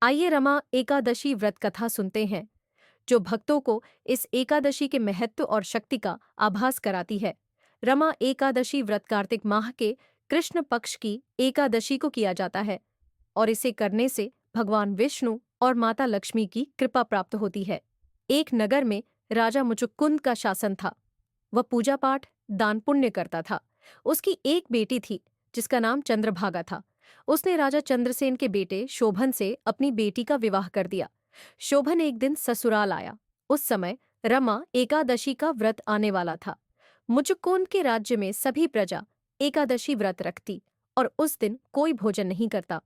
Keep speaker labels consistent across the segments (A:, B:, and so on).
A: आइए रमा एकादशी व्रत कथा सुनते हैं, जो भक्तों को इस एकादशी के महत्व और शक्ति का आभास कराती है। रमा एकादशी व्रत कार्तिक माह के कृष्ण पक्ष की एकादशी को किया जाता है और इसे करने से भगवान विष्णु और माता लक्ष्मी की कृपा प्राप्त होती है। एक नगर में राजा मुचुकुंद का शासन था। वह पूजा पाठ, दान पुण्य करता था। उसकी एक बेटी थी जिसका नाम चंद्रभागा था। उसने राजा चंद्रसेन के बेटे शोभन से अपनी बेटी का विवाह कर दिया। शोभन एक दिन ससुराल आया। उस समय रमा एकादशी का व्रत आने वाला था। मुचुकुंद के राज्य में सभी प्रजा एकादशी व्रत रखती और उस दिन कोई भोजन नहीं करता।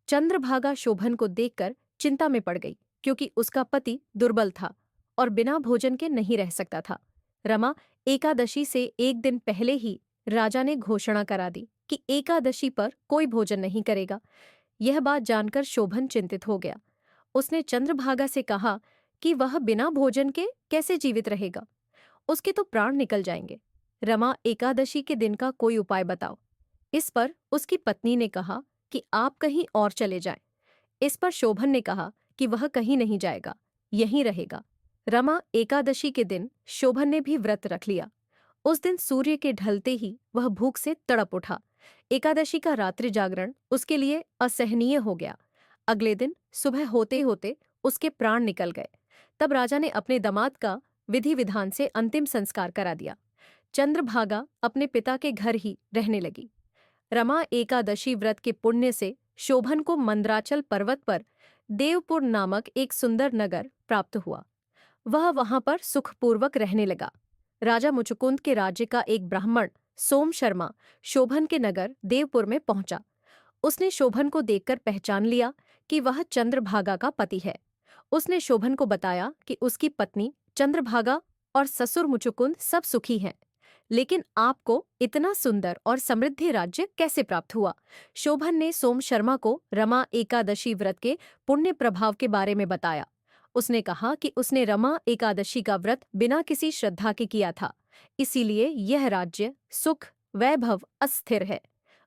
A: चंद्रभागा शोभन को देखकर चिंता में पड़ गई, क्योंकि उसका पति दुर्बल था और बिना भोजन के नहीं रह सकता था। रमा एकादशी से एक दिन पहले ही राजा ने घोषणा करा दी कि एकादशी पर कोई भोजन नहीं करेगा। यह बात जानकर शोभन चिंतित हो गया। उसने चंद्रभागा से कहा कि वह बिना भोजन के कैसे जीवित रहेगा। उसके तो प्राण निकल जाएंगे। रमा एकादशी के दिन का कोई उपाय बताओ। इस पर उसकी पत्नी ने कहा कि आप कहीं और चले जाएं। इस पर शोभन ने कहा कि वह कहीं नहीं जाएगा, यहीं रहेगा। रमा एकादशी के दिन शोभन ने भी व्रत रख लिया। उस दिन सूर्य के ढलते ही वह भूख से तड़प उठा। एकादशी का रात्रि जागरण उसके लिए असहनीय हो गया। अगले दिन सुबह होते होते उसके प्राण निकल गए। तब राजा ने अपने दामाद का विधि विधान से अंतिम संस्कार करा दिया। चंद्रभागा अपने पिता के घर ही रहने लगी। रमा एकादशी व्रत के पुण्य से शोभन को मंदराचल पर्वत पर देवपुर नामक एक सुंदर नगर प्राप्त हुआ। वह वहां पर सुखपूर्वक रहने लगा। राजा मुचुकुंद के राज्य का एक ब्राह्मण सोम शर्मा शोभन के नगर देवपुर में पहुंचा। उसने शोभन को देखकर पहचान लिया कि वह चंद्रभागा का पति है। उसने शोभन को बताया कि उसकी पत्नी चंद्रभागा और ससुर मुचुकुंद सब सुखी हैं, लेकिन आपको इतना सुंदर और समृद्धि राज्य कैसे प्राप्त हुआ। शोभन ने सोम शर्मा को रमा एकादशी व्रत के पुण्य प्रभाव के बारे में बताया। उसने कहा कि उसने रमा एकादशी का व्रत बिना किसी श्रद्धा के किया था, इसीलिए यह राज्य सुख वैभव अस्थिर है।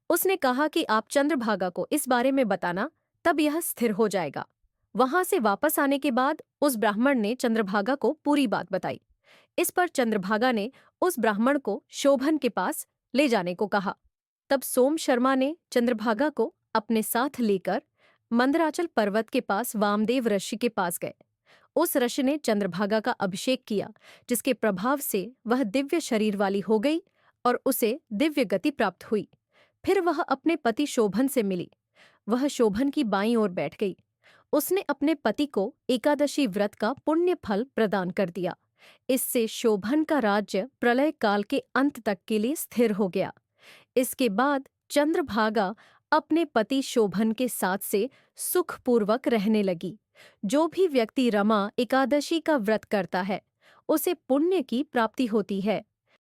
A: उसने कहा कि आप चंद्रभागा को इस बारे में बताना, तब यह स्थिर हो जाएगा। वहां से वापस आने के बाद उस ब्राह्मण ने चंद्रभागा को पूरी बात बताई। इस पर चंद्रभागा ने उस ब्राह्मण को शोभन के पास ले जाने को कहा। तब सोम शर्मा ने चंद्रभागा को अपने साथ लेकर मंदराचल पर्वत के पास वामदेव ऋषि के पास गए। उस ऋषि ने चंद्रभागा का अभिषेक किया, जिसके प्रभाव से वह दिव्य शरीर वाली हो गई और उसे दिव्य गति प्राप्त हुई। फिर वह अपने पति शोभन से मिली। वह शोभन की बाईं ओर बैठ गई। उसने अपने पति को एकादशी व्रत का पुण्य फल प्रदान कर दिया। इससे शोभन का राज्य प्रलय काल के अंत तक के लिए स्थिर हो गया। इसके बाद चंद्रभागा अपने पति शोभन के साथ से सुखपूर्वक रहने लगी। जो भी व्यक्ति रमा एकादशी का व्रत करता है, उसे पुण्य की प्राप्ति होती है।